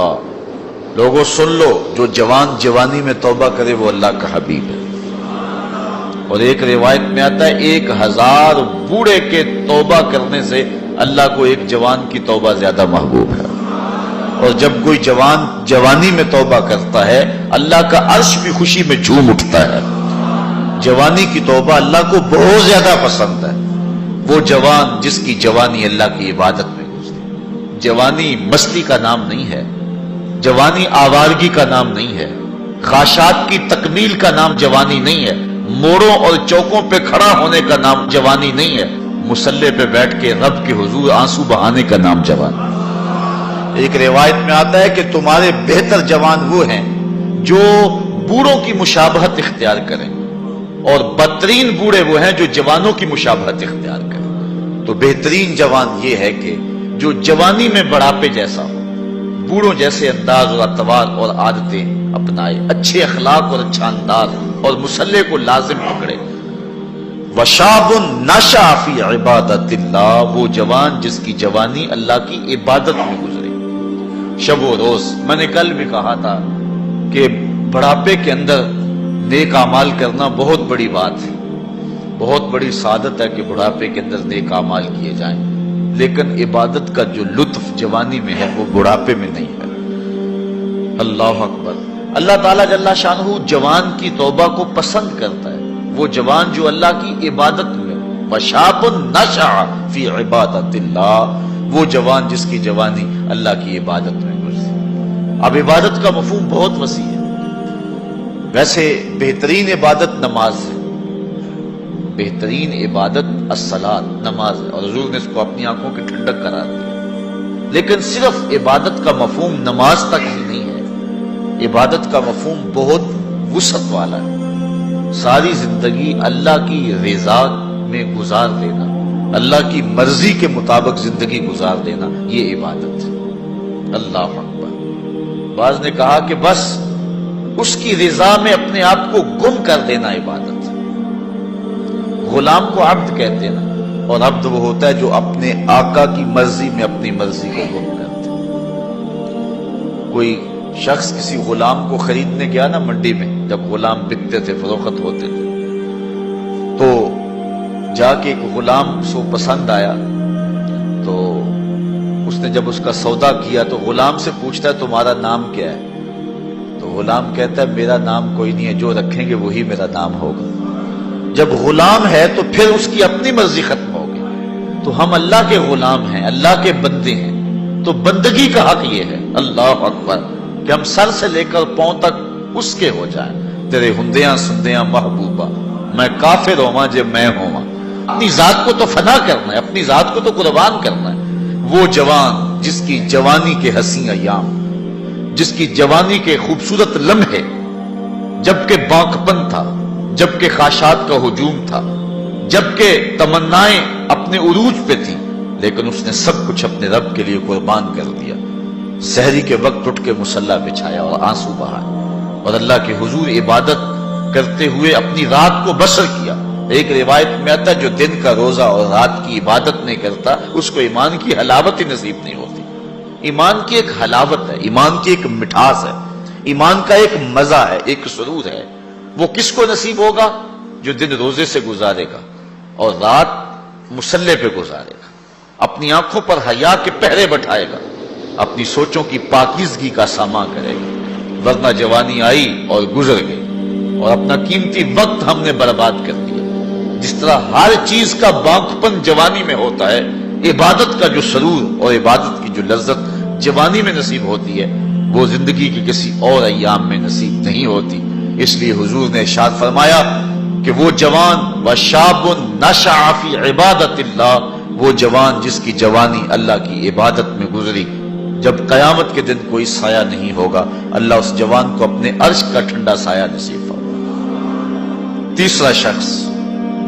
اللہ، لوگوں سن لو، جو جوان جوانی میں توبہ کرے وہ اللہ کا حبیب ہے۔ اور ایک روایت میں آتا ہے 1000 بوڑھے کے توبہ کرنے سے اللہ کو ایک جوان کی توبہ زیادہ محبوب ہے۔ اور جب کوئی جوان جوانی میں توبہ کرتا ہے اللہ کا عرش بھی خوشی میں جھوم اٹھتا ہے۔ جوانی کی توبہ اللہ کو بہت زیادہ پسند ہے۔ وہ جوان جس کی جوانی اللہ کی عبادت میں گزری۔ جوانی مستی کا نام نہیں ہے، جوانی آوارگی کا نام نہیں ہے، خواہشات کی تکمیل کا نام جوانی نہیں ہے، موڑوں اور چوکوں پہ کھڑا ہونے کا نام جوانی نہیں ہے، مصلی پہ بیٹھ کے رب کے حضور آنسو بہانے کا نام جوانی۔ ایک روایت میں آتا ہے کہ تمہارے بہتر جوان وہ ہیں جو بوڑھوں کی مشابہت اختیار کریں، اور بدترین بوڑھے وہ ہیں جو جوانوں کی مشابہت اختیار کریں۔ تو بہترین جوان یہ ہے کہ جو جوانی میں بڑھاپے جیسا ہو، بوڑھوں جیسے انداز اور اطوار اور عادتیں اپنائے، اچھے اخلاق اور اچھا انداز اور مصلی کو لازم پکڑے۔ وشاب نشأ فی عبادت اللہ، وہ جوان جس کی جوانی اللہ کی عبادت میں گزری۔ شب و روز، میں نے کل بھی کہا تھا کہ بڑھاپے کے اندر نیک اعمال کرنا بہت بڑی بات ہے، بہت بڑی سعادت ہے کہ بڑھاپے کے اندر نیک اعمال کیے جائیں، لیکن عبادت کا جو لطف جوانی میں ہے وہ بڑھاپے میں نہیں ہے۔ اللہ اکبر۔ اللہ تعالیٰ جل شانہ جوان کی توبہ کو پسند کرتا ہے، وہ جوان جو اللہ کی عبادت میں، وشاب نشأ فی عبادت اللہ، وہ جوان جس کی جوانی اللہ کی عبادت میں گزری۔ اب عبادت کا مفہوم بہت وسیع ہے۔ ویسے بہترین عبادت نماز ہے، بہترین عبادت الصلاۃ، نماز ہے، اور حضور نے اس کو اپنی آنکھوں کی ٹھنڈک قرار دیا۔ لیکن صرف عبادت کا مفہوم نماز تک ہی نہیں ہے، عبادت کا مفہوم بہت وسعت والا ہے۔ ساری زندگی اللہ کی رضا میں گزار دینا، اللہ کی مرضی کے مطابق زندگی گزار دینا، یہ عبادت ہے۔ اللہ اکبر۔ بعض نے کہا کہ بس اس کی رضا میں اپنے آپ کو گم کر دینا عبادت ہے۔ غلام کو عبد کہتے ہیں نا، اور عبد وہ ہوتا ہے جو اپنے آقا کی مرضی میں اپنی مرضی کو گم کرتا ہے۔ کوئی شخص کسی غلام کو خریدنے گیا نا منڈی میں، جب غلام بکتے تھے، فروخت ہوتے تھے، تو جا کے ایک غلام اس کو پسند آیا، تو اس نے جب اس کا سودا کیا تو غلام سے پوچھتا ہے تمہارا نام کیا ہے؟ تو غلام کہتا ہے میرا نام کوئی نہیں ہے، جو رکھیں گے وہی میرا نام ہوگا۔ جب غلام ہے تو پھر اس کی اپنی مرضی ختم ہوگی۔ تو ہم اللہ کے غلام ہیں، اللہ کے بندے ہیں، تو بندگی کا حق یہ ہے، اللہ اکبر، کہ ہم سر سے لے کر پاؤں تک اس کے ہو جائیں۔ تیرے ہندیاں سندیاں محبوبہ، میں کافر ہوواں جے میں ہوواں۔ اپنی ذات کو تو فنا کرنا ہے، اپنی ذات کو تو قربان کرنا ہے۔ وہ جوان جس کی جوانی کے حسین ایام، جس کی جوانی کے خوبصورت لمحے، جبکہ بانکپن تھا، جبکہ خواہشات کا ہجوم تھا، جبکہ تمنائیں اپنے عروج پہ تھی، لیکن اس نے سب کچھ اپنے رب کے لیے قربان کر دیا۔ سحری کے وقت اٹھ کے مصلی بچھایا اور آنسو بہائے، اور اللہ کے حضور عبادت کرتے ہوئے اپنی رات کو بسر کیا۔ ایک روایت میں آتا ہے جو دن کا روزہ اور رات کی عبادت نہیں کرتا اس کو ایمان کی حلاوت ہی نصیب نہیں ہوتی۔ ایمان کی ایک حلاوت ہے، ایمان کی ایک مٹھاس ہے، ایمان کا ایک مزہ ہے، ایک سرور ہے۔ وہ کس کو نصیب ہوگا؟ جو دن روزے سے گزارے گا اور رات مصلی پہ گزارے گا، اپنی آنکھوں پر حیا کے پہرے بٹھائے گا، اپنی سوچوں کی پاکیزگی کا سامان کرے گا۔ ورنہ جوانی آئی اور گزر گئی، اور اپنا قیمتی وقت ہم نے برباد کر دیا۔ جس طرح ہر چیز کا بانکپن جوانی میں ہوتا ہے، عبادت کا جو سرور اور عبادت کی جو لذت جوانی میں نصیب ہوتی ہے وہ زندگی کے کسی اور ایام میں نصیب نہیں ہوتی۔ اس لیے حضور نے ارشاد فرمایا کہ وہ جوان وشاب نشأ فی عبادت اللہ، وہ جوان جس کی جوانی اللہ کی عبادت میں گزری، جب قیامت کے دن کوئی سایہ نہیں ہوگا اللہ اس جوان کو اپنے عرش کا ٹھنڈا سایہ نصیب فرمائے۔ تیسرا شخص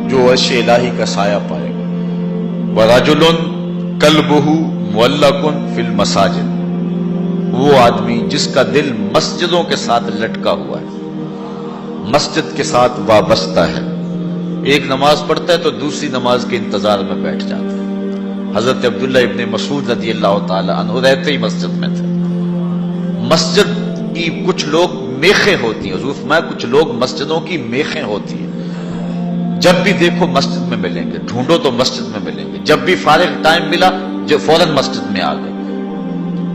جو عرش الہی کا سایہ پائے گا، وَرَجُلٌ قَلْبُهُ مُعَلَّقٌ فِي الْمَسَاجِدِ، وہ آدمی جس کا دل مسجدوں کے ساتھ لٹکا ہوا ہے، مسجد کے ساتھ وابستہ ہے، ایک نماز پڑھتا ہے تو دوسری نماز کے انتظار میں بیٹھ جاتا ہے۔ حضرت عبداللہ ابن مسعود رضی اللہ تعالی عنہ رہتے ہی مسجد میں تھے، مسجد کی کچھ لوگ میخیں ہوتی ہیں، حضور فرمایا کچھ لوگ مسجدوں کی میخیں ہوتی ہیں، جب بھی دیکھو مسجد میں ملیں گے، ڈھونڈو تو مسجد میں ملیں گے، جب بھی فارغ ٹائم ملا جو فوراً مسجد میں آ گئے۔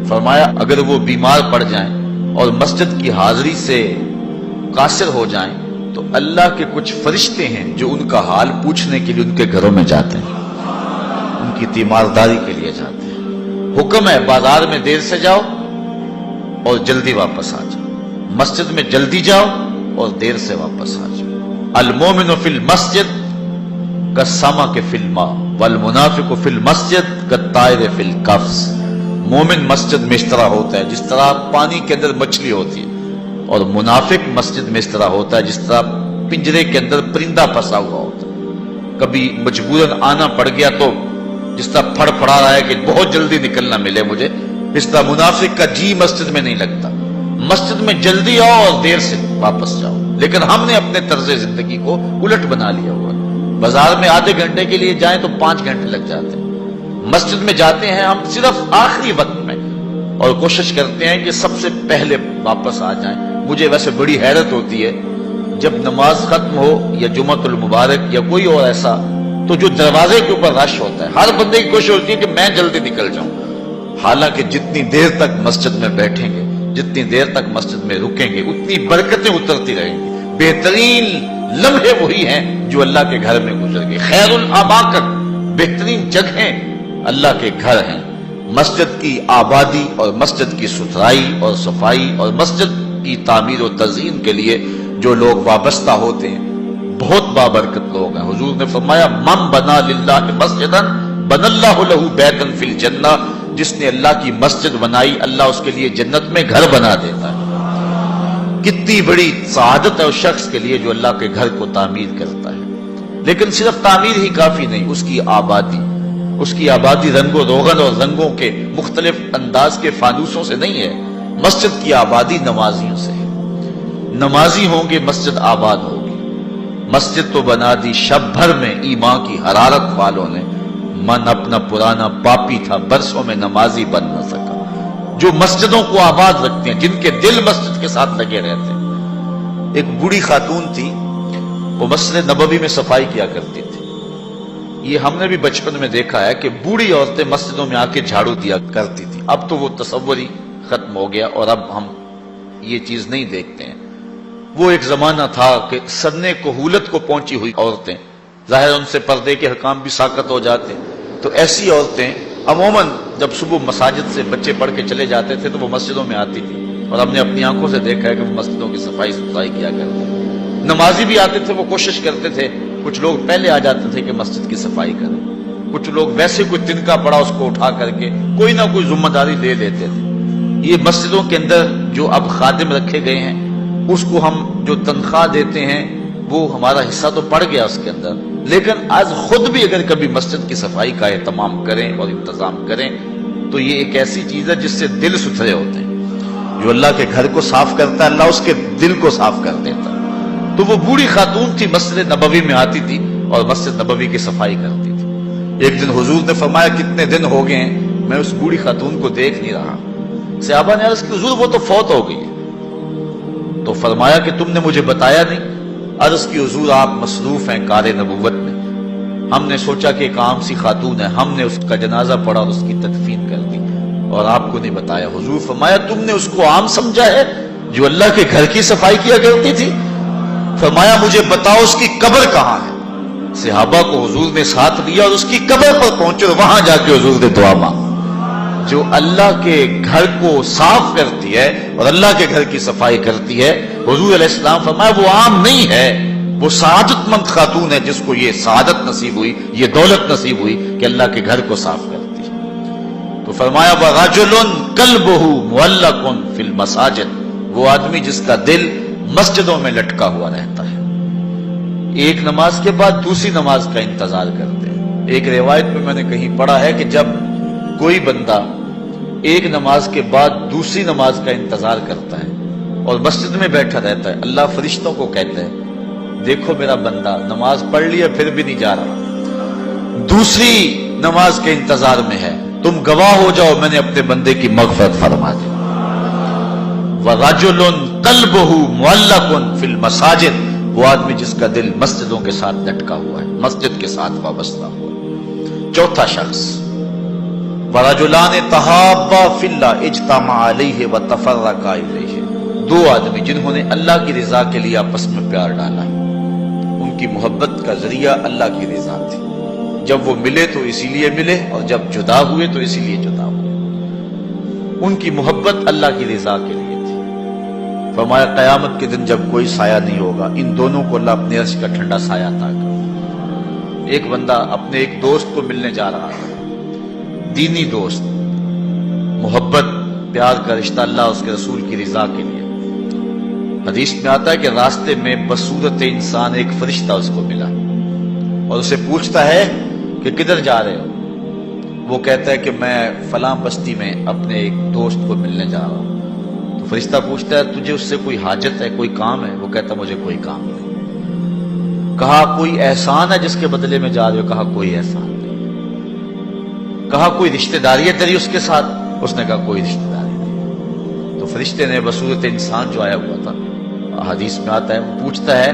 فرمایا اگر وہ بیمار پڑ جائیں اور مسجد کی حاضری سے قاصر ہو جائیں تو اللہ کے کچھ فرشتے ہیں جو ان کا حال پوچھنے کے لیے ان کے گھروں میں جاتے ہیں، ان کی تیمارداری کے لیے جاتے ہیں۔ حکم ہے بازار میں دیر سے جاؤ اور جلدی واپس آ جاؤ، مسجد میں جلدی جاؤ اور دیر سے واپس آ جاؤ۔ المومن فی المسجد کالسمک فی الماء والمنافق فی المسجد کالطائر فی القفص۔ مومن مسجد میں اس طرح ہوتا ہے جس طرح پانی کے اندر مچھلی ہوتی ہے، اور منافق مسجد میں اس طرح ہوتا ہے جس طرح پنجرے کے اندر پرندہ پھنسا ہوا ہوتا ہے، کبھی مجبوراً آنا پڑ گیا تو جس طرح پھڑ پڑا رہا ہے کہ بہت جلدی نکلنا ملے مجھے، اس طرح منافق کا جی مسجد میں نہیں لگتا۔ مسجد میں جلدی آؤ اور دیر سے واپس جاؤ، لیکن ہم نے اپنے طرز زندگی کو الٹ بنا لیا ہوا ہے۔ بازار میں آدھے گھنٹے کے لیے جائیں تو 5 گھنٹے لگ جاتے ہیں، مسجد میں جاتے ہیں ہم صرف آخری وقت میں اور کوشش کرتے ہیں کہ سب سے پہلے واپس آ جائیں۔ مجھے ویسے بڑی حیرت ہوتی ہے جب نماز ختم ہو یا جمعۃ المبارک یا کوئی اور ایسا، تو جو دروازے کے اوپر رش ہوتا ہے ہر بندے کی کوشش ہوتی ہے کہ میں جلدی نکل جاؤں، حالانکہ جتنی دیر تک مسجد میں بیٹھیں گے، جتنی دیر تک مسجد میں رکیں گے، اتنی برکتیں اترتی رہیں گی۔ بہترین لمحے وہی ہیں جو اللہ کے گھر میں گزر گئے۔ خیر الاماکن، بہترین جگہیں اللہ کے گھر ہیں۔ مسجد کی آبادی اور مسجد کی ستھرائی اور صفائی اور مسجد کی تعمیر و تزئین کے لیے جو لوگ وابستہ ہوتے ہیں بہت بابرکت لوگ ہیں۔ حضور نے فرمایا من بنا للہ مسجدا بن اللہ لہ بیتا فی الجنہ، جس نے اللہ کی مسجد بنائی اللہ اس کے لیے جنت میں گھر بنا دیتا ہے۔ کتنی بڑی سعادت ہے اس شخص کے لیے جو اللہ کے گھر کو تعمیر کرتا ہے۔ لیکن صرف تعمیر ہی کافی نہیں، اس کی آبادی رنگ و روغن اور رنگوں کے مختلف انداز کے فانوسوں سے نہیں ہے، مسجد کی آبادی نمازیوں سے ہے۔ نمازی ہوں گے مسجد آباد ہوگی۔ مسجد تو بنا دی شب بھر میں ایمان کی حرارت والوں نے، من اپنا پرانا پاپی تھا برسوں میں نمازی بن نہ سکا۔ جو مسجدوں کو آباد رکھتے ہیں، جن کے دل مسجد کے ساتھ لگے رہتے ہیں۔ ایک بوڑھی خاتون تھی، وہ مسجد نبوی میں صفائی کیا کرتی تھی۔ یہ ہم نے بھی بچپن میں دیکھا ہے کہ بوڑھی عورتیں مسجدوں میں آ کے جھاڑو دیا کرتی تھی۔ اب تو وہ تصور ہی ختم ہو گیا اور اب ہم یہ چیز نہیں دیکھتے ہیں۔ وہ ایک زمانہ تھا کہ سنِ کہولت کو پہنچی ہوئی عورتیں، ظاہر ان سے پردے کے حکام بھی ساقط ہو جاتے ہیں، تو ایسی عورتیں عموماً جب صبح مساجد سے بچے پڑھ کے چلے جاتے تھے تو وہ مسجدوں میں آتی تھی، اور ہم نے اپنی آنکھوں سے دیکھا ہے کہ وہ مسجدوں کی صفائی ستھرائی کیا کرتے تھے۔ نمازی بھی آتے تھے، وہ کوشش کرتے تھے، کچھ لوگ پہلے آ جاتے تھے کہ مسجد کی صفائی کریں، کچھ لوگ ویسے کوئی تنکا پڑا اس کو اٹھا کر کے کوئی نہ کوئی ذمہ داری لے لیتے تھے۔ یہ مسجدوں کے اندر جو اب خادم رکھے گئے ہیں، اس کو ہم جو تنخواہ دیتے ہیں وہ ہمارا حصہ تو پڑ گیا اس کے اندر، لیکن آج خود بھی اگر کبھی مسجد کی صفائی کا اہتمام کریں اور انتظام کریں تو یہ ایک ایسی چیز ہے جس سے دل ستھرے ہوتے ہیں۔ جو اللہ کے گھر کو صاف کرتا ہے اللہ اس کے دل کو صاف کر دیتا ہے۔ تو وہ بوڑھی خاتون تھی، مسجد نبوی میں آتی تھی اور مسجد نبوی کی صفائی کرتی تھی۔ ایک دن حضور نے فرمایا کتنے دن ہو گئے ہیں میں اس بوڑھی خاتون کو دیکھ نہیں رہا۔ صحابہ نے عرض کی حضور وہ تو فوت ہو گئی ہے۔ تو فرمایا کہ تم نے مجھے بتایا نہیں؟ عرض کی حضور آپ مصروف ہیں کار نبوت میں، ہم نے سوچا کہ ایک عام سی خاتون ہے، ہم نے اس کا جنازہ پڑھا اور اس کی تدفین کر دی اور آپ کو نہیں بتایا۔ حضور فرمایا تم نے اس کو عام سمجھا ہے جو اللہ کے گھر کی صفائی کیا کرتی تھی؟ فرمایا مجھے بتاؤ اس کی قبر کہاں ہے؟ صحابہ کو حضور نے ساتھ لیا اور اس کی قبر پر پہنچے اور وہاں جا کے حضور نے دعا مانگی۔ جو اللہ کے گھر کو صاف کرتی ہے اور اللہ کے گھر کی صفائی کرتی ہے، حضور علیہ السلام فرمایا وہ عام نہیں ہے، وہ سعادت مند خاتون ہے جس کو یہ سعادت نصیب ہوئی، یہ دولت نصیب ہوئی کہ اللہ کے گھر کو صاف کرتی ہے۔ تو فرمایا وَرَجُلٌ قَلْبُهُ مُعَلَّقٌ فِي الْمَسَاجِدِ، وہ آدمی جس کا دل مسجدوں میں لٹکا ہوا رہتا ہے، ایک نماز کے بعد دوسری نماز کا انتظار کرتے ہیں۔ ایک روایت میں میں نے کہیں پڑھا ہے کہ جب کوئی بندہ ایک نماز کے بعد دوسری نماز کا انتظار کرتا ہے اور مسجد میں بیٹھا رہتا ہے، اللہ فرشتوں کو کہتا ہے دیکھو میرا بندہ نماز پڑھ لیا پھر بھی نہیں جا رہا، دوسری نماز کے انتظار میں ہے، تم گواہ ہو جاؤ میں نے اپنے بندے کی مغفرت فرما دی۔ وَرَجُلٌ قَلْبُهُ مُعَلَّقٌ فِي الْمَسَاجِدِ، وہ آدمی جس کا دل مسجدوں کے ساتھ لٹکا ہوا ہے، مسجد کے ساتھ وابستہ ہوا ہے۔ چوتھا شخص وَرَجُلَانِ تَحَابَّا فِي اللَّهِ اجْتَمَعَا عَلَيْهِ وَتَفَرَّقَا إِلَيْهِ، دو آدمی جنہوں نے اللہ کی رضا کے لیے آپس میں پیار ڈالا، ان کی محبت کا ذریعہ اللہ کی رضا تھی، جب وہ ملے تو اسی لیے ملے، اور جب جدا ہوئے تو اسی لیے جدا ہوئے، ان کی محبت اللہ کی رضا کے لیے تھی۔ فرمایا قیامت کے دن جب کوئی سایہ نہیں ہوگا، ان دونوں کو اللہ اپنے عرش کا ٹھنڈا سایہ عطا کرے۔ ایک بندہ اپنے ایک دوست کو ملنے جا رہا ہے، دینی دوست، محبت پیار کا رشتہ اللہ اس کے رسول کی رضا کے لیے۔ حدیث میں آتا ہے کہ راستے میں بصورت انسان ایک فرشتہ اس کو ملا اور اسے پوچھتا ہے کہ کدھر جا رہے ہو؟ وہ کہتا ہے کہ میں فلاں بستی میں اپنے ایک دوست کو ملنے جا رہا ہوں۔ تو فرشتہ پوچھتا ہے تجھے اس سے کوئی حاجت ہے، کوئی کام ہے؟ وہ کہتا مجھے کوئی کام نہیں۔ کہا کوئی احسان ہے جس کے بدلے میں جا رہے ہو؟ کہا کوئی احسان نہیں۔ کہا کوئی رشتہ داری ہے تیری اس کے ساتھ؟ اس نے کہا کوئی رشتہ داری نہیں۔ تو فرشتے نے بصورت انسان جو آیا ہوا تھا، حدیث میں آتا ہے، وہ پوچھتا ہے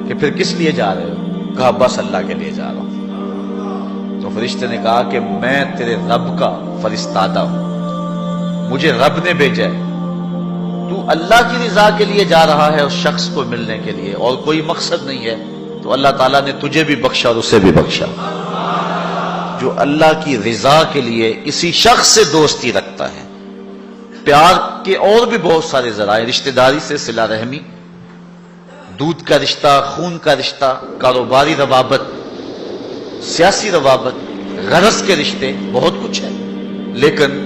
کہ پھر کس لیے جا رہے ہو؟ کہا بس اللہ کے لیے جا رہا ہوں۔ تو فرشتے نے کہا کہ میں تیرے رب کا فرستادہ ہوں، مجھے رب نے بھیجا ہے، تو اللہ کی رضا کے لیے جا رہا ہے اس شخص کو ملنے کے لیے، اور کوئی مقصد نہیں ہے، تو اللہ تعالیٰ نے تجھے بھی بخشا اور اسے بھی بخشا۔ جو اللہ کی رضا کے لیے اسی شخص سے دوستی رکھتا ہے۔ پیار کے اور بھی بہت سارے ذرائع، رشتہ داری سے صلہ رحمی، دودھ کا رشتہ، خون کا رشتہ، کاروباری روابط، سیاسی روابط، غرض کے رشتے، بہت کچھ ہے، لیکن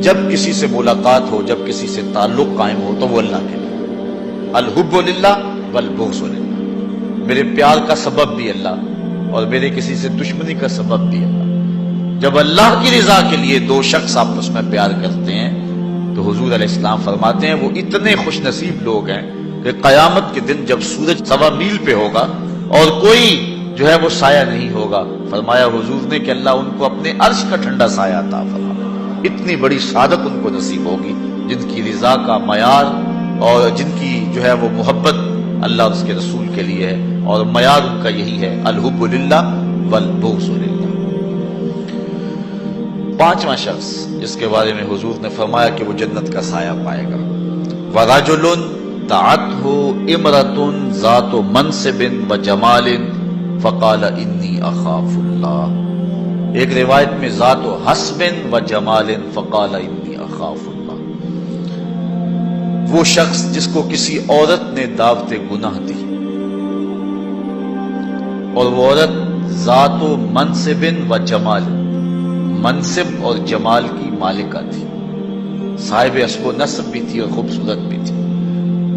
جب کسی سے ملاقات ہو، جب کسی سے تعلق قائم ہو تو وہ اللہ کے لیے۔ الحب للہ والبغض للہ، میرے پیار کا سبب بھی اللہ اور میرے کسی سے دشمنی کا سبب بھی اللہ۔ جب اللہ کی رضا کے لیے دو شخص آپس میں پیار کرتے ہیں تو حضور علیہ السلام فرماتے ہیں وہ اتنے خوش نصیب لوگ ہیں کہ قیامت کے دن جب سورج 1.25 میل پہ ہوگا اور کوئی جو ہے وہ سایہ نہیں ہوگا، فرمایا حضور نے کہ اللہ ان کو اپنے عرش کا ٹھنڈا سایہ عطا فرمائے۔ اتنی بڑی سعادت ان کو نصیب ہوگی جن کی رضا کا معیار اور جن کی جو ہے وہ محبت اللہ اور اس کے رسول کے لیے ہے، اور معیار ان کا یہی ہے، الحب للہ والبغض للہ۔ پانچواں شخص جس کے بارے میں حضور نے فرمایا کہ وہ جنت کا سایہ پائے گا، وَرَجُلٌ دَعَتْهُ امْرَأَةٌ ذَاتُ مَنْصِبٍ وَجَمَالٍ فَقَالَ إِنِّي أَخَافُ اللَّهَ، ایک روایت میں ذات و حسب و جمال فقال انی اخاف اللہ، وہ شخص جس کو کسی عورت نے دعوت گناہ دی اور وہ عورت ذات و منصب و جمال، منصب اور جمال کی مالکہ تھی، صاحب اسب و نسب بھی تھی اور خوبصورت بھی تھی،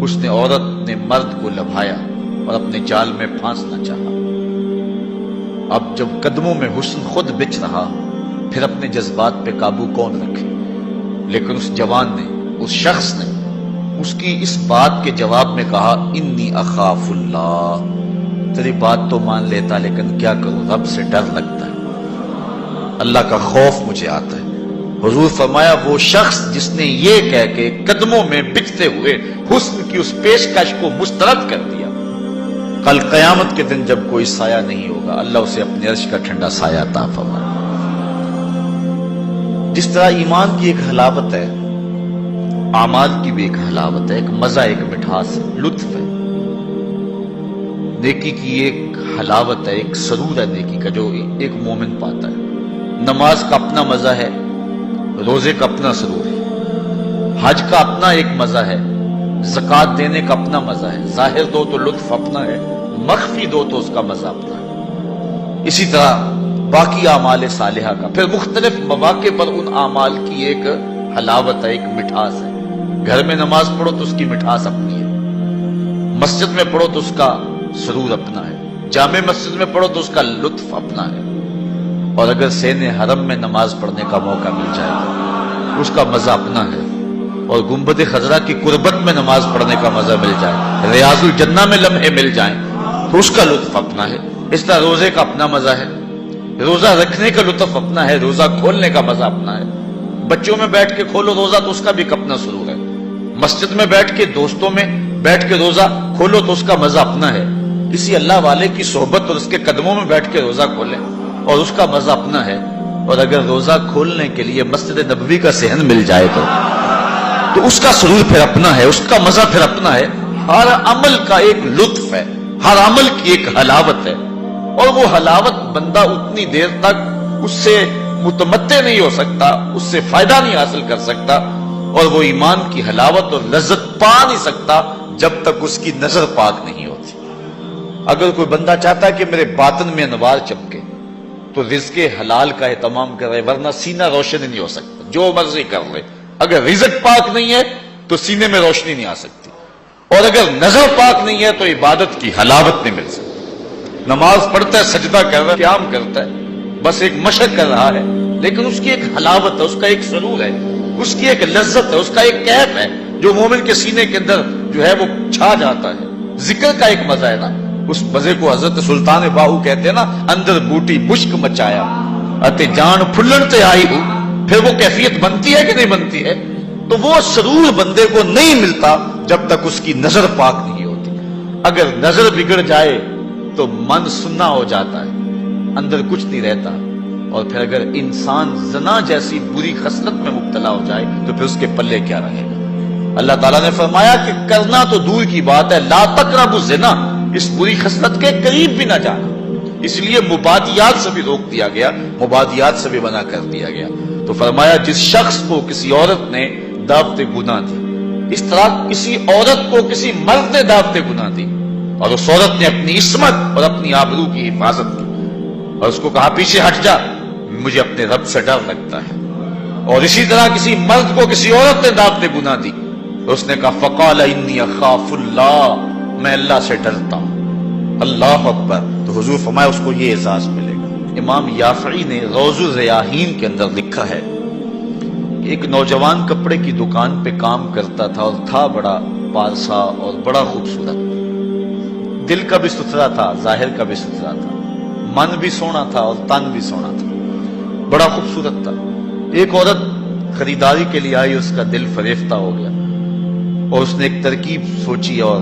اس نے عورت نے مرد کو لبھایا اور اپنے جال میں پھانسنا چاہا۔ اب جب قدموں میں حسن خود بچ رہا، پھر اپنے جذبات پہ قابو کون رکھے؟ لیکن اس جوان نے، اس شخص نے اس کی اس بات کے جواب میں کہا انی اخاف اللہ، تیری بات تو مان لیتا لیکن کیا کروں، رب سے ڈر لگتا ہے، اللہ کا خوف مجھے آتا ہے۔ حضور فرمایا وہ شخص جس نے یہ کہہ کے قدموں میں بچتے ہوئے حسن کی اس پیشکش کو مسترد کر دیا، کل قیامت کے دن جب کوئی سایہ نہیں ہوگا اللہ اسے اپنے عرش کا ٹھنڈا سایہ عطا فرمائے۔ جس طرح ایمان کی ایک حلاوت ہے، اعمال کی بھی ایک حلاوت ہے، ایک مزہ، ایک مٹھاس ہے، لطف ہے، نیکی کی ایک حلاوت ہے، ایک سرور ہے نیکی کا جو ایک مومن پاتا ہے۔ نماز کا اپنا مزہ ہے، روزے کا اپنا سرور ہے، حج کا اپنا ایک مزہ ہے، زکوٰۃ دینے کا اپنا مزہ ہے، ظاہر دو تو لطف اپنا ہے، مخفی دو تو اس کا مزہ اپنا ہے۔ اسی طرح باقی اعمال صالحہ کا پھر مختلف مواقع پر ان اعمال کی ایک حلاوت ہے، ایک مٹھاس ہے۔ گھر میں نماز پڑھو تو اس کی مٹھاس اپنی ہے، مسجد میں پڑھو تو اس کا سرور اپنا ہے، جامع مسجد میں پڑھو تو اس کا لطف اپنا ہے، اور اگر سین حرم میں نماز پڑھنے کا موقع مل جائے اس کا مزہ اپنا ہے، اور گنبد خضرا کی قربت میں نماز پڑھنے کا مزہ مل جائے، ریاض الجنہ میں لمحے مل جائیں تو اس کا لطف اپنا ہے۔ اس طرح روزے کا اپنا مزہ ہے، روزہ رکھنے کا لطف اپنا ہے، روزہ کھولنے کا مزہ اپنا ہے، بچوں میں بیٹھ کے کھولو روزہ تو اس کا بھی اپنا سرور ہے، مسجد میں بیٹھ کے دوستوں میں بیٹھ کے روزہ کھولو تو اس کا مزہ اپنا ہے، کسی اللہ والے کی صحبت اور اس کے قدموں میں بیٹھ کے روزہ کھولیں اور اس کا مزہ اپنا ہے، اور اگر روزہ کھولنے کے لیے مسجد نبوی کا صحن مل جائے تو اس کا سرور پھر اپنا ہے، اس کا مزہ پھر اپنا ہے۔ ہر عمل کا ایک لطف ہے، ہر عمل کی ایک حلاوت ہے، اور وہ حلاوت بندہ اتنی دیر تک اس سے متمتع نہیں ہو سکتا، اس سے فائدہ نہیں حاصل کر سکتا، اور وہ ایمان کی حلاوت اور لذت پا نہیں سکتا جب تک اس کی نظر پاک نہیں ہوتی۔ اگر کوئی بندہ چاہتا ہے کہ میرے باطن میں انوار چمکے تو رزق حلال کا اہتمام کرے، ورنہ سینہ روشن نہیں ہو سکتا، جو مرضی کر لے، اگر رزق پاک نہیں ہے تو سینے میں روشنی نہیں آ سکتی، اور اگر نظر پاک نہیں ہے تو عبادت کی حلاوت نہیں مل سکتی۔ نماز پڑھتا ہے، سجدہ کر رہا ہے، قیام کرتا ہے، بس ایک مشق کر رہا ہے، لیکن اس کی ایک حلاوت ہے، اس کا ایک سرور ہے، اس کی ایک لذت ہے، اس کا ایک کیف ہے جو مومن کے سینے کے اندر جو ہے وہ چھا جاتا ہے۔ ذکر کا ایک مزہ ہے نا، اس مزے کو حضرت سلطان باہو کہتے ہیں نا، اندر بوٹی مشک مچایا اتے جان پھلن تے آئی ہو، پھر وہ کیفیت بنتی ہے کہ نہیں بنتی ہے؟ تو وہ سرور بندے کو نہیں ملتا جب تک اس کی نظر پاک نہیں ہوتی۔ اگر نظر بگڑ جائے تو من سننا ہو جاتا ہے، اندر کچھ نہیں رہتا، اور پھر اگر انسان زنا جیسی بری خصلت میں مبتلا ہو جائے تو پھر اس کے پلے کیا رہے گا؟ اللہ تعالیٰ نے فرمایا کہ کرنا تو دور کی بات ہے، لا تقربوا الزنا، اس بری خصلت کے قریب بھی نہ جانا۔ اس لیے مبادیات سے بھی روک دیا گیا، مبادیات سے بھی منع کر دیا گیا۔ تو فرمایا جس شخص کو کسی عورت نے دعوت گناہ دی، اس طرح کسی عورت کو کسی مرد نے دعوت گناہ دی، اور اس عورت نے اپنی عصمت اور اپنی آبرو کی حفاظت کی، اور اس کو کہا پیچھے ہٹ جا، مجھے اپنے رب سے ڈر لگتا ہے، اور اسی طرح کسی مرد کو کسی عورت نے دعوت گناہ دی، اس نے کہا فقال انی اخاف اللہ، میں اللہ سے ڈرتا ہوں۔ اللہ اکبر۔ تو حضور فرمایا اس کو یہ اعزاز ملے گا۔ امام یافعی نے روض الریاحین کے اندر لکھا ہے کہ ایک نوجوان کپڑے کی دکان پہ کام کرتا تھا، اور تھا بڑا پارسا اور بڑا خوبصورت، دل کا بھی ستھرا تھا، ظاہر کا بھی ستھرا تھا، من بھی سونا تھا اور تن بھی سونا تھا، بڑا خوبصورت تھا۔ ایک عورت خریداری کے لیے آئی، اس کا دل فریفتہ ہو گیا، اور اس نے ایک ترکیب سوچی، اور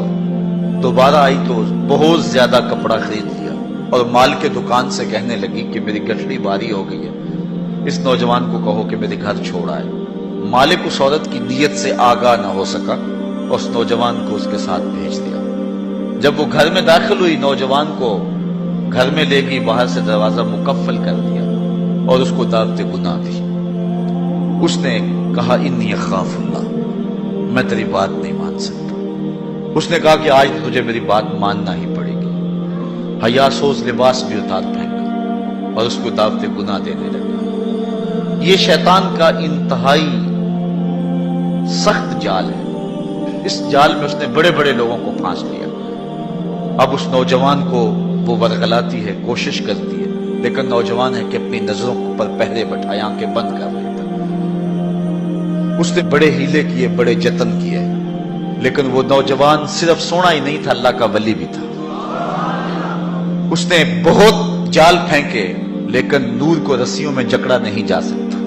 دوبارہ آئی تو بہت زیادہ کپڑا خرید لیا، اور مال کے دکان سے کہنے لگی کہ میری گٹھڑی باری ہو گئی ہے، اس نوجوان کو کہو کہ میرے گھر چھوڑ آئے۔ مالک اس عورت کی نیت سے آگاہ نہ ہو سکا، اور اس نوجوان کو اس کے ساتھ بھیج دیا۔ جب وہ گھر میں داخل ہوئی، نوجوان کو گھر میں لے گئی، باہر سے دروازہ مقفل کر دیا، اور اس کو دعوت گناہ دی۔ اس نے کہا انی اخاف اللہ، میں تیری بات نہیں مان سکتا۔ اس نے کہا کہ آج تجھے میری بات ماننا ہی پڑے گی۔ حیا سوز لباس بھی اتار پھینکا اور اس کو دعوت گناہ دینے لگا۔ یہ شیطان کا انتہائی سخت جال ہے، اس جال میں اس نے بڑے بڑے لوگوں کو پھانس لیا۔ اب اس نوجوان کو وہ ورغلاتی ہے، کوشش کرتی ہے، لیکن نوجوان ہے کہ اپنی نظروں پر پہرے بٹھائے، آنکھیں بند کر لیتا۔ اس نے بڑے ہیلے کیے، بڑے جتن کیے، لیکن وہ نوجوان صرف سونا ہی نہیں تھا، اللہ کا ولی بھی تھا۔ اس نے بہت جال پھینکے، لیکن نور کو رسیوں میں جکڑا نہیں جا سکتا۔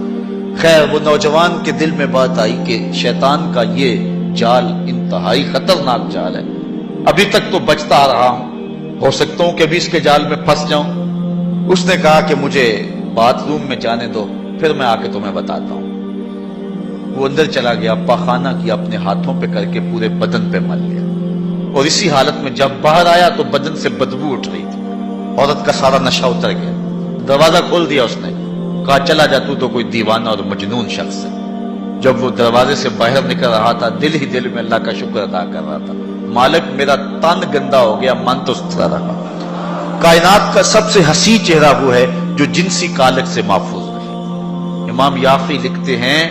خیر، وہ نوجوان کے دل میں بات آئی کہ شیطان کا یہ جال انتہائی خطرناک جال ہے، ابھی تک تو بچتا آ رہا ہوں، ہو سکتا ہوں کہ ابھی اس کے جال میں پھنس جاؤں۔ اس نے کہا کہ مجھے باتھ روم میں جانے دو، پھر میں آ کے تمہیں بتاتا ہوں۔ وہ اندر چلا گیا، پاخانہ کیا، اپنے ہاتھوں پہ کر کے پورے بدن پہ مل لیا، اور اسی حالت میں جب باہر آیا تو بدن سے بدبو اٹھ رہی تھی، عورت کا سارا نشہ اتر گیا۔ دروازہ کھول دیا اس نے، کہا چلا جا، تو کوئی دیوانہ اور مجنون شخص ہے۔ جب وہ دروازے سے باہر نکل رہا تھا، دل ہی دل میں اللہ کا شکر ادا کر رہا تھا، مالک میرا تن گندا ہو گیا، من تو ستھرا رہا۔ کائنات کا سب سے حسین چہرہ وہ ہے جو جنسی کالک سے محفوظ رہے۔ امام یافعی لکھتے ہیں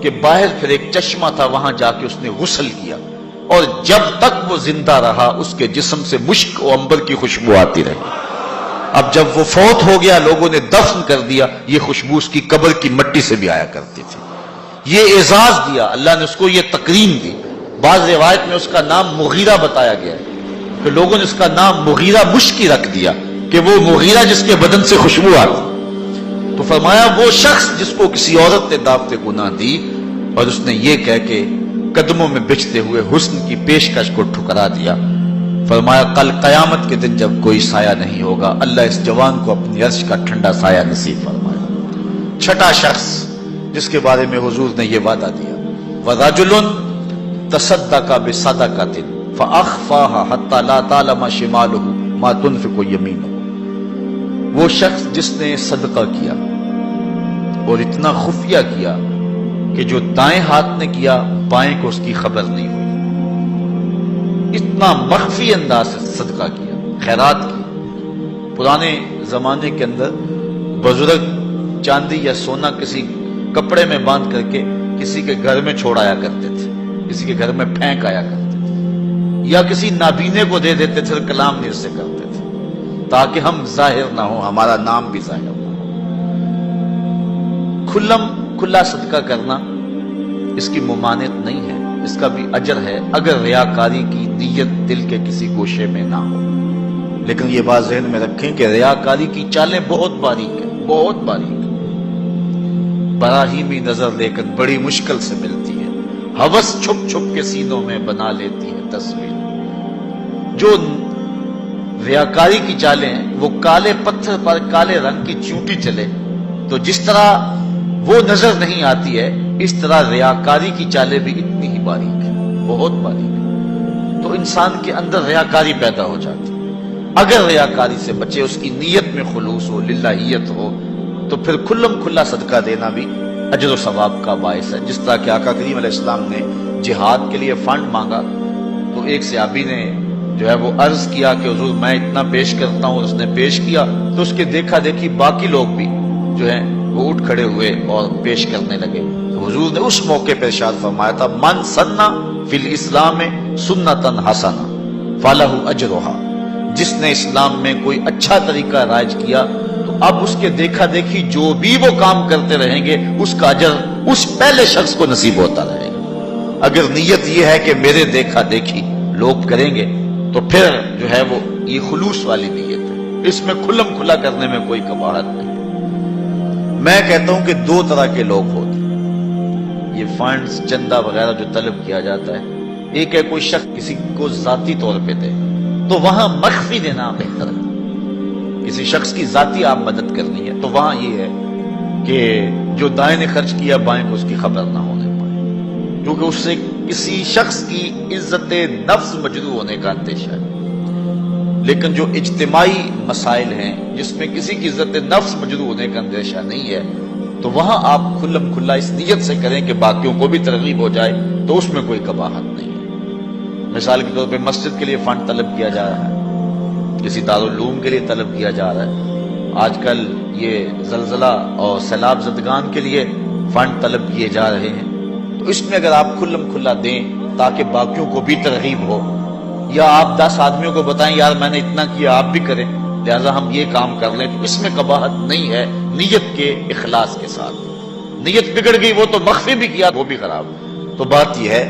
کہ باہر پھر ایک چشمہ تھا، وہاں جا کے اس نے غسل کیا، اور جب تک وہ زندہ رہا اس کے جسم سے مشک و عنبر کی خوشبو آتی رہی۔ اب جب وہ فوت ہو گیا، لوگوں نے دفن کر دیا، یہ خوشبو اس کی قبر کی مٹی سے بھی آیا کرتی تھی۔ یہ اعزاز دیا اللہ نے، اس کو یہ تکریم دی۔ بعض روایت میں اس کا نام مغیرہ بتایا گیا ہے، کہ لوگوں نے اس کا نام مغیرہ مشکی رکھ دیا، کہ وہ مغیرہ جس کے بدن سے خوشبو آتی۔ تو فرمایا وہ شخص جس کو کسی عورت نے دعوت گناہ دی، اور اس نے یہ کہہ کے قدموں میں بچھتے ہوئے حسن کی پیشکش کو ٹھکرا دیا. فرمایا کل قیامت کے دن جب کوئی سایہ نہیں ہوگا اللہ اس جوان کو اپنی عرش کا ٹھنڈا سایہ نصیب فرمایا. چھٹا شخص جس کے بارے میں حضور نے یہ وعدہ دیا وَرَجُلٌ تَصَدَّقَ بِصَدَقَةٍ فَأَخْفَاهَا حَتَّى لَا تَعْلَمَ شِمَالُهُ مَا تُنْفِقُ يَمِينُهُ. وہ شخص جس نے صدقہ کیا اور اتنا خفیہ کیا کہ جو دائیں ہاتھ نے کیا بائیں کو اس کی خبر نہیں ہوئی. اتنا مخفی انداز سے صدقہ کیا، خیرات کی. پرانے زمانے کے اندر بزرگ چاندی یا سونا کسی کپڑے میں باندھ کر کے کسی کے گھر میں چھوڑ آیا کرتے تھے، کسی کے گھر میں پھینک آیا کرتے تھے، یا کسی نابینے کو دے دیتے تھے اور کلام نیر سے کرتے تھے تاکہ ہم ظاہر نہ ہو، ہمارا نام بھی ظاہر نہ ہو. کھلا صدقہ کرنا اس کی ممانعت نہیں ہے، اس کا بھی اجر ہے اگر ریاکاری کی نیت دل کے کسی گوشے میں نہ ہو. لیکن یہ بات ذہن میں رکھیں کہ ریاکاری کی چالیں بہت باریک ہیں، بہت باریک. براہیمی نظر لیکن بڑی مشکل سے ملتی ہے. ہوس چھپ چھپ کے سینوں میں بنا لیتی ہے تصویر. جو ریاکاری کی چالیں ہیں وہ کالے پتھر پر کالے رنگ کی چونٹی چلے تو جس طرح وہ نظر نہیں آتی ہے اس طرح ریاکاری کی چالیں بھی اتنی ہی باریک ہیں، بہت باریک ہیں. تو انسان کے اندر ریاکاری پیدا ہو جاتی. اگر ریاکاری سے بچے، اس کی نیت میں خلوص ہو، للہیت ہو، تو پھر کھلا صدقہ دینا بھی اجر و ثواب کا باعث ہے. جس طرح کہ آقا کریم علیہ السلام نے جہاد کے لیے فنڈ مانگا تو ایک صحابی نے جو ہے وہ عرض کیا کہ حضور میں اتنا پیش کرتا ہوں. اس نے پیش کیا تو اس کے دیکھا دیکھی باقی لوگ بھی جو ہیں وہ اٹھ کھڑے ہوئے اور پیش کرنے لگے. حضور نے اس موقع پر ارشاد فرمایا تھا من سنہ فی الاسلام سنتن حسنہ فلہ اجرھا. جس نے اسلام میں کوئی اچھا طریقہ رائج کیا تو اب اس کے دیکھا دیکھی جو بھی وہ کام کرتے رہیں گے اس کا اجر اس پہلے شخص کو نصیب ہوتا رہے گا. اگر نیت یہ ہے کہ میرے دیکھا دیکھی لوگ کریں گے تو پھر جو ہے وہ یہ خلوص والی نیت ہے، اس میں کھلا کرنے میں کوئی قباحت نہیں. میں کہتا ہوں کہ دو طرح کے لوگ ہوتے ہیں. یہ فنڈز چندہ وغیرہ جو طلب کیا جاتا ہے، ایک ہے کوئی شخص کسی کو ذاتی طور پہ دے تو وہاں مخفی دینا بہتر ہے. کسی شخص کی ذاتی آپ مدد کرنی ہے تو وہاں یہ ہے کہ جو دائیں نے خرچ کیا بائیں کو اس کی خبر نہ ہونے پائے، کیونکہ اس سے کسی شخص کی عزت نفس مجروح ہونے کا اندیشہ ہے. لیکن جو اجتماعی مسائل ہیں جس میں کسی کی عزت نفس مجروح ہونے کا اندیشہ نہیں ہے تو وہاں آپ کھلا اس نیت سے کریں کہ باقیوں کو بھی ترغیب ہو جائے تو اس میں کوئی قباحت نہیں ہے. مثال کے طور پہ مسجد کے لیے فنڈ طلب کیا جا رہا ہے، کسی دارالعلوم کے لیے طلب کیا جا رہا ہے. آج کل یہ زلزلہ اور سیلاب زدگان کے لیے فنڈ طلب کیے جا رہے ہیں. تو اس میں اگر آپ کھلا دیں تاکہ باقیوں کو بھی ترغیب ہو، یا آپ 10 آدمیوں کو بتائیں یار میں نے اتنا کیا آپ بھی کریں لہذا ہم یہ کام کر لیں، تو اس میں قباحت نہیں ہے نیت کے اخلاص کے ساتھ. نیت بگڑ گئی وہ تو مخفی بھی کیا وہ بھی خراب. تو بات یہ ہے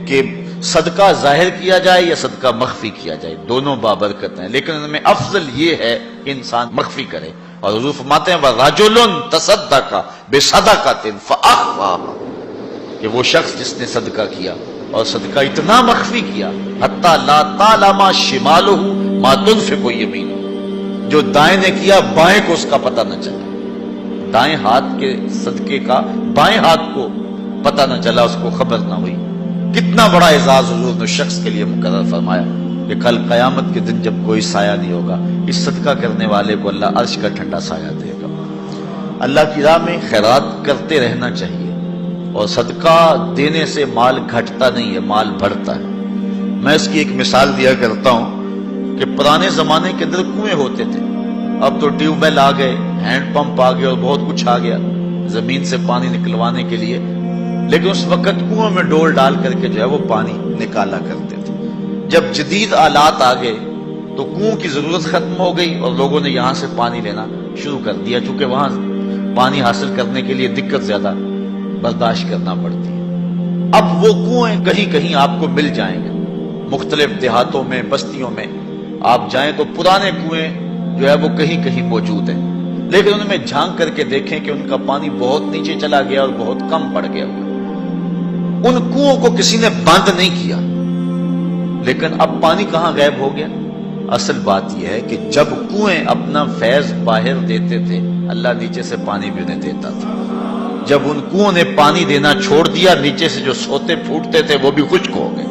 کہ صدقہ ظاہر کیا جائے یا صدقہ مخفی کیا جائے، دونوں بابرکت ہیں، لیکن ان میں افضل یہ ہے کہ انسان مخفی کرے. اور حضور فرماتے ہیں وَرَجُلٌ تَصَدَّقَ بِصَدَقَةٍ فَأَخْفَاهَا، کہ وہ شخص جس نے صدقہ کیا اور صدقہ اتنا مخفی کیا حَتَّى لَا تَعْلَمَ شِمَالُهُ مَا تُنْفِقُ يَمِينُهُ، جو دائیں نے کیا بائیں کو اس کا پتہ نہ چلا. دائیں ہاتھ کے صدقے کا بائیں ہاتھ کو پتہ نہ چلا، اس کو خبر نہ ہوئی. کتنا بڑا اعزاز حضور نے شخص کے لیے مقرر فرمایا کہ کل قیامت کے دن جب کوئی سایہ نہیں ہوگا اس صدقہ کرنے والے کو اللہ عرش کا ٹھنڈا سایہ دے گا. اللہ کی راہ میں خیرات کرتے رہنا چاہیے، اور صدقہ دینے سے مال گھٹتا نہیں ہے، مال بڑھتا ہے. میں اس کی ایک مثال دیا کرتا ہوں کہ پرانے زمانے کے اندر کنویں ہوتے تھے، اب تو ٹیوب ویل آ گئے، ہینڈ پمپ آ گئے اور بہت کچھ آ گیا زمین سے پانی نکلوانے کے لیے. لیکن اس وقت کنویں میں ڈول ڈال کر کے جو ہے وہ پانی نکالا کرتے تھے. جب جدید آلات آ گئے تو کنویں کی ضرورت ختم ہو گئی اور لوگوں نے یہاں سے پانی لینا شروع کر دیا، چونکہ وہاں پانی حاصل کرنے کے لیے دقت زیادہ برداشت کرنا پڑتی ہے. اب وہ کنویں کہیں کہیں آپ کو مل جائیں گے، مختلف دیہاتوں میں بستیوں میں آپ جائیں تو پرانے کنویں جو ہے وہ کہیں کہیں موجود ہیں، لیکن ان میں جھانک کر کے دیکھیں کہ ان کا پانی بہت نیچے چلا گیا اور بہت کم پڑ گیا ہوا. ان کنووں کو کسی نے بند نہیں کیا، لیکن اب پانی کہاں غائب ہو گیا؟ اصل بات یہ ہے کہ جب کنویں اپنا فیض باہر دیتے تھے اللہ نیچے سے پانی بھی انہیں دیتا تھا، جب ان کنووں نے پانی دینا چھوڑ دیا نیچے سے جو سوتے پھوٹتے تھے وہ بھی خشک ہو گئے۔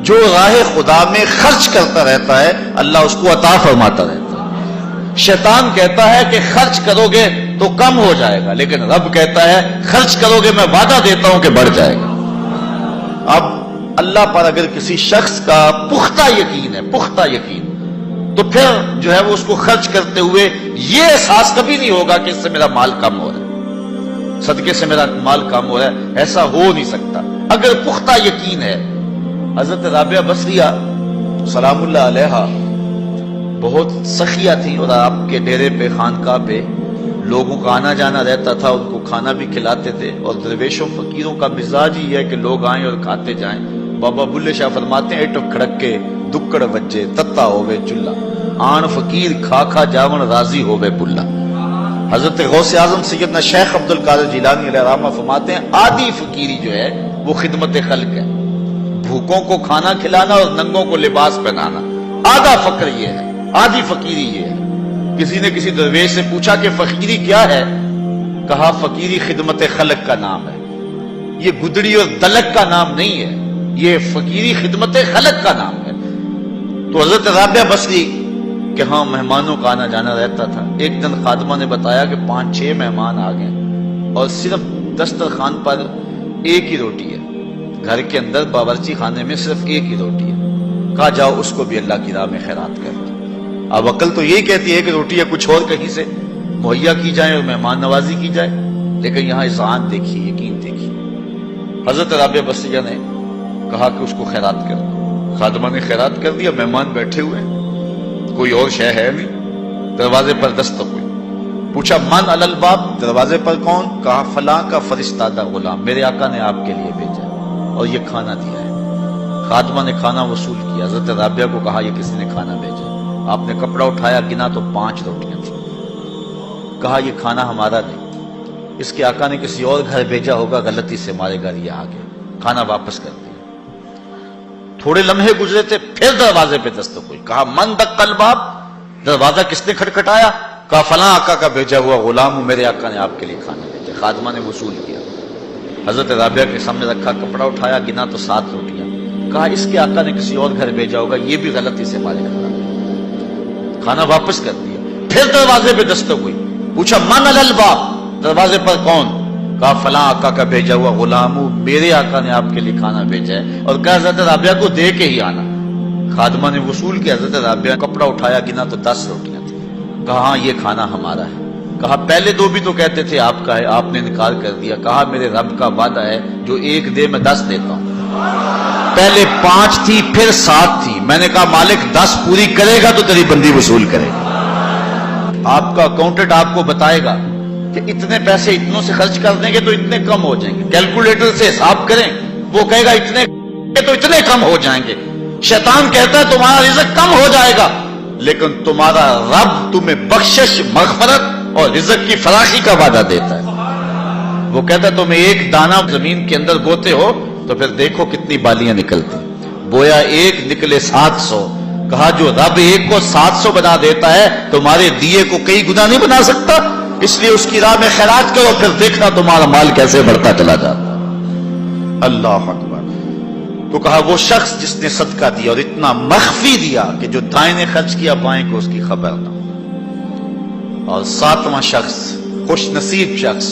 جو راہ خدا میں خرچ کرتا رہتا ہے اللہ اس کو عطا فرماتا رہتا ہے۔ شیطان کہتا ہے کہ خرچ کرو گے تو کم ہو جائے گا، لیکن رب کہتا ہے خرچ کرو گے میں وعدہ دیتا ہوں کہ بڑھ جائے گا۔ اب اللہ پر اگر کسی شخص کا پختہ یقین ہے، پختہ یقین، تو پھر جو ہے وہ اس کو خرچ کرتے ہوئے یہ احساس کبھی نہیں ہوگا کہ اس سے میرا مال کم ہو رہا ہے، صدقے سے میرا مال کم ہو رہا ہے، ایسا ہو نہیں سکتا اگر پختہ یقین ہے۔ حضرت رابعہ بصریہ سلام اللہ علیہا بہت سخیہ تھیں، اور آپ کے ڈیرے پہ خانقاہ پہ لوگوں کا آنا جانا رہتا تھا، ان کو کھانا بھی کھلاتے تھے، اور درویشوں فقیروں کا مزاج ہی ہے کہ لوگ آئیں اور کھاتے جائیں۔ بابا بلے شاہ فرماتے ہیں ایٹو کھڑک کے دکڑ وجے تتا ہوئے چلا، آن فقیر کھا کھا جاون راضی ہوئے بلا۔ حضرت غوث اعظم سیدنا شیخ عبد القادر جیلانی علیہ رحمہ فرماتے ہیں آدھی فقیری جو ہے وہ خدمت خلق ہے، بھوکوں کو کھانا کھلانا اور ننگوں کو لباس پہنانا، آدھا فقر یہ ہے، آدھی فقیری یہ ہے۔ کسی نے کسی درویش سے پوچھا کہ فقیری کیا ہے؟ کہا فقیری خدمت خلق کا نام ہے، یہ گدڑی اور دلک کا نام نہیں ہے، یہ فقیری خدمت خلق کا نام ہے۔ تو حضرت رابعہ بصری کہ ہاں مہمانوں کا آنا جانا رہتا تھا۔ ایک دن خادمہ نے بتایا کہ 5-6 مہمان آ گئے اور صرف دسترخوان پر ایک ہی روٹی ہے، گھر کے اندر باورچی خانے میں صرف ایک ہی روٹی ہے۔ کہا جاؤ اس کو بھی اللہ کی راہ میں خیرات کر دو۔ اب عقل تو یہی کہتی ہے کہ روٹی ہے کچھ اور کہیں سے مہیا کی جائے اور مہمان نوازی کی جائے، لیکن یہاں اذعان دیکھیے، یقین دیکھیے۔ حضرت رابعہ بصریہ نے کہا کہ اس کو خیرات کر دو۔ خادمہ نے خیرات کر دیا، مہمان بیٹھے ہوئے ہیں، کوئی اور شے ہے نہیں۔ دروازے پر دستک ہوئی، پوچھا من علی الباب، دروازے پر کون؟ کہا فلاں کا فرستادہ غلام، میرے آقا نے آپ کے لیے بھیجا اور یہ کھانا دیا ہے۔ خادمہ نے کھانا وصول کیا، حضرت رابعہ کو کہا یہ کسی نے کھانا بھیجا۔ آپ نے کپڑا اٹھایا، گنا تو 5 روٹیاں تھیں۔ کہا یہ کھانا ہمارا نہیں، اس کے آقا نے کسی اور گھر بھیجا ہوگا، غلطی سے ہمارے گھر یہ آ گیا، کھانا واپس کر دیا۔ تھوڑے لمحے گزرے تھے، پھر دروازے پہ دستک ہوئی، کہا من دق الباب، دروازہ کس نے کھٹکھٹایا؟ کہا فلاں آقا کا بھیجا ہوا غلام ہوں، میرے آقا نے آپ کے لیے کھانا بھیجا۔ خادمہ نے وصول کیا، حضرت رابعہ کے سامنے رکھا، کپڑا اٹھایا، گنا تو 7 روٹیاں۔ کہا اس کے آقا نے کسی اور گھر بھیجا ہوگا، یہ بھی غلطی سے ہمارے گھر آ گیا، کھانا واپس کر دیا۔ پھر دروازے پہ دستک ہوئی، پوچھا من علی الباب، دروازے پر کون؟ کہا فلاں آقا کا بھیجا ہوا غلام ہوں، میرے آقا نے آپ کے لیے کھانا بھیجا ہے، اور کہا حضرت رابعہ کو دے کے ہی آنا۔ خادمہ نے وصول کیا، حضرت رابعہ کپڑا اٹھایا، گنا تو 10 روٹیاں تھیں۔ کہا ہاں یہ کھانا ہمارا ہے۔ کہا پہلے 2 بھی تو کہتے تھے آپ کا ہے، آپ نے انکار کر دیا۔ کہا میرے رب کا وعدہ ہے جو 1 دے میں 10 دیتا ہوں۔ پہلے 5 تھی پھر 7 تھی، میں نے کہا مالک 10 پوری کرے گا تو تیری بندی وصول کرے گا۔ آپ کا اکاؤنٹنٹ آپ کو بتائے گا کہ اتنے پیسے اتنوں سے خرچ کر دیں گے تو اتنے کم ہو جائیں گے، کیلکولیٹر سے حساب کریں، وہ کہے گا اتنے تو اتنے کم ہو جائیں گے۔ شیطان کہتا ہے تمہارا رزق کم ہو جائے گا، لیکن تمہارا رب تمہیں بخشش، مغفرت اور رزق کی فراخی کا وعدہ دیتا ہے۔ وہ کہتا ہے تمہیں 1 دانہ زمین کے اندر بوتے ہو تو پھر دیکھو کتنی بالیاں نکلتی، بویا 1 نکلے 700۔ کہا جو رب 1 کو 700 بنا دیتا ہے تمہارے دیے کو کئی گنا نہیں بنا سکتا، اس لیے اس کی راہ میں خیرات کرو، پھر دیکھنا تمہارا مال کیسے بڑھتا چلا جاتا۔ اللہ اکبر۔ تو کہا وہ شخص جس نے صدقہ دیا اور اتنا مخفی دیا کہ جو دائیں نے خرچ کیا بائیں کو اس کی خبر نہ ہو۔ اور 7واں شخص، خوش نصیب شخص،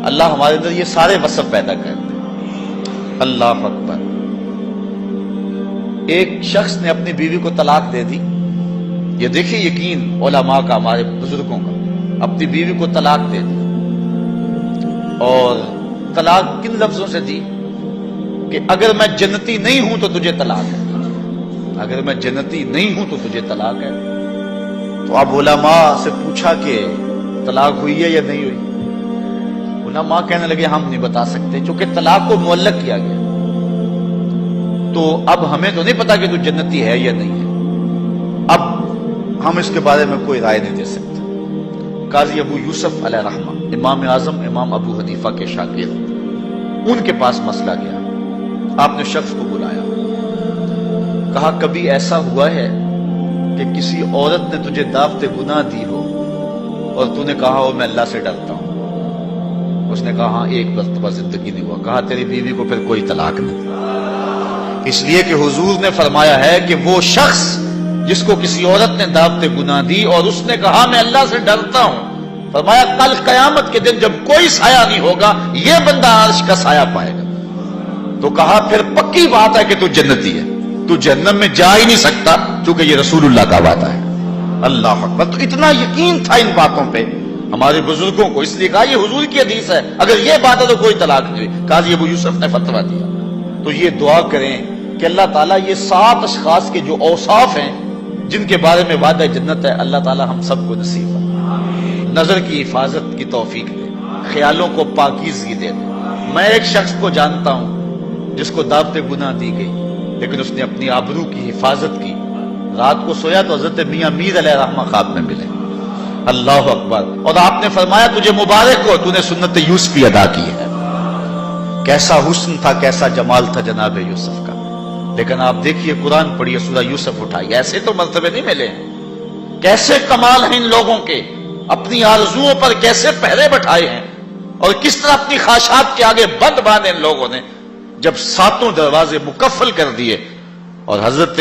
اللہ ہمارے اندر یہ سارے وصف پیدا کرتے ہیں۔ اللہ اکبر۔ ایک شخص نے اپنی بیوی کو طلاق دے دی، یہ دیکھیں یقین علماء کا، ہمارے بزرگوں کا، اپنی بیوی کو طلاق دے دی، اور طلاق کن لفظوں سے دی کہ اگر میں جنتی نہیں ہوں تو تجھے طلاق ہے، اگر میں جنتی نہیں ہوں تو تجھے طلاق ہے۔ تو اب علماء سے پوچھا کہ طلاق ہوئی ہے یا نہیں ہوئی؟ علماء کہنے لگے ہم نہیں بتا سکتے، چونکہ طلاق کو معلق کیا گیا، تو اب ہمیں تو نہیں پتا کہ تو جنتی ہے یا نہیں ہے، اب ہم اس کے بارے میں کوئی رائے نہیں دے سکتے۔ قاضی ابو یوسف علیہ رحمہ، امام اعظم امام ابو حنیفہ کے شاگرد، ان کے پاس مسئلہ گیا. آپ نے شخص کو بلایا, کہا کبھی ایسا ہوا ہے کہ کسی عورت نے تجھے دعوت گناہ دی ہو اور تو نے کہا ہو میں اللہ سے ڈرتا ہوں؟ اس نے کہا ہاں ایک مرتبہ زندگی نہیں ہوا. کہا تیری بیوی کو پھر کوئی طلاق نہیں, اس لیے کہ حضور نے فرمایا ہے کہ وہ شخص جس کو کسی عورت نے دعوت گناہ دی اور اس نے کہا میں اللہ سے ڈرتا ہوں, فرمایا کل قیامت کے دن جب کوئی سایہ نہیں ہوگا یہ بندہ عرش کا سایہ پائے گا. تو کہا پھر پکی بات ہے کہ تو جنتی ہے, تو جہنم میں جا ہی نہیں سکتا چونکہ یہ رسول اللہ کا وعدہ ہے. اللہ اکبر. تو اتنا یقین تھا ان باتوں پہ ہمارے بزرگوں کو, اس لیے کہا یہ حضور کی حدیث ہے, اگر یہ بات ہے تو کوئی طلاق نہیں ہوئی. قاضی ابو یوسف نے فتویٰ دیا. تو یہ دعا کریں کہ اللہ تعالیٰ یہ 7 اشخاص کے جو اوصاف ہیں جن کے بارے میں وعدہ جنت ہے, اللہ تعالیٰ ہم سب کو نصیب فرمائے. نظر کی حفاظت کی توفیق دے, خیالوں کو پاکیزگی دے دے. میں ایک شخص کو جانتا ہوں جس کو دعوت گناہ دی گئی لیکن اس نے اپنی آبرو کی حفاظت کی. رات کو سویا تو حضرت میاں میر علیہ الرحمہ خواب میں ملے. اللہ اکبر. اور آپ نے فرمایا تجھے مبارک ہو, تو نے سنت یوسفی ادا کی ہے. کیسا حسن تھا, کیسا جمال تھا جناب یوسف کا. لیکن آپ دیکھیے قرآن پڑھیے, سورہ یوسف اٹھائی, ایسے تو مرتبے نہیں ملے. کیسے کمال ہیں ان لوگوں کے, اپنی آرزوؤں پر کیسے پہرے بٹھائے ہیں اور کس طرح اپنی خواہشات کے آگے بند باندھے ان لوگوں نے. جب 7 دروازے مکفل کر دیے اور حضرت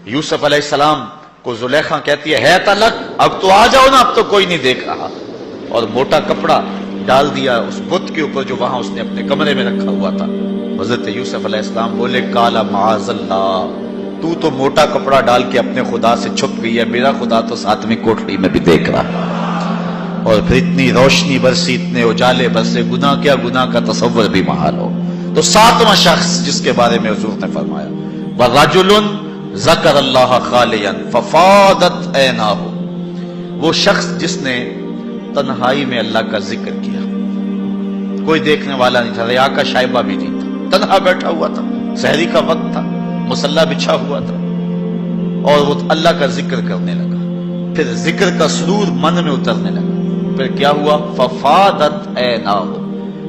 یوسف علیہ السلام کو زلیخا کہتی ہے تلک, اب تو آ جاؤ نا, اب تو کوئی نہیں دیکھ رہا, اور موٹا کپڑا ڈال دیا اس بت کے اوپر جو وہاں اس نے اپنے کمرے میں رکھا ہوا تھا. حضرت یوسف علیہ السلام بولے کالا معاذ اللہ, تو موٹا کپڑا ڈال کے اپنے خدا سے چھپ گئی ہے, میرا خدا تو 7ویں کوٹڑی میں بھی دیکھ رہا. اور پھر اتنی روشنی برسی, اتنے اجالے برسے, گناہ کیا گناہ کا تصور بھی محال ہو. تو 7واں شخص جس کے بارے میں حضور نے فرمایا وَرَجُلٌ ذکر اللہ خالیا ففاضت عیناہ, وہ شخص جس نے تنہائی میں اللہ کا ذکر کیا, کوئی دیکھنے والا نہیں تھا, ریا کا شائبہ بھی نہیں تھا, تنہا بیٹھا ہوا تھا, سحری کا وقت تھا, مصلی بچھا ہوا تھا, اور وہ اللہ کا ذکر کرنے لگا. پھر ذکر کا سرور من میں اترنے لگا. پھر کیا ہوا, ففاضت عیناہ,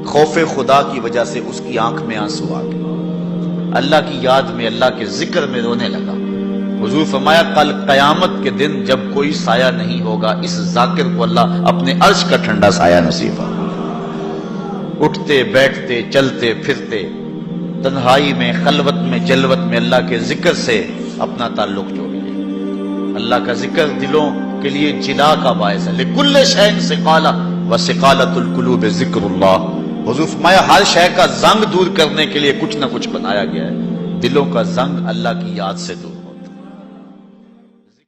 خوف خدا کی وجہ سے اس کی آنکھ میں آنسو آ گئے, اللہ کی یاد میں, اللہ کے ذکر میں رونے لگا. حضور فرمایا کل قیامت کے دن جب کوئی سایہ نہیں ہوگا, اس ذاکر کو اللہ اپنے عرش کا ٹھنڈا سایہ نصیب فرمائے. اٹھتے بیٹھتے چلتے پھرتے تنہائی میں, خلوت میں, جلوت میں اللہ کے ذکر سے اپنا تعلق جوڑیے. اللہ کا ذکر دلوں کے لیے جلا کا باعث ہے. لکل شیء سقالہ وسقالۃ القلوب ذکر اللہ. حضور فرمایا ہر شے کا زنگ دور کرنے کے لیے کچھ نہ کچھ بنایا گیا ہے, دلوں کا زنگ اللہ کی یاد سے دور.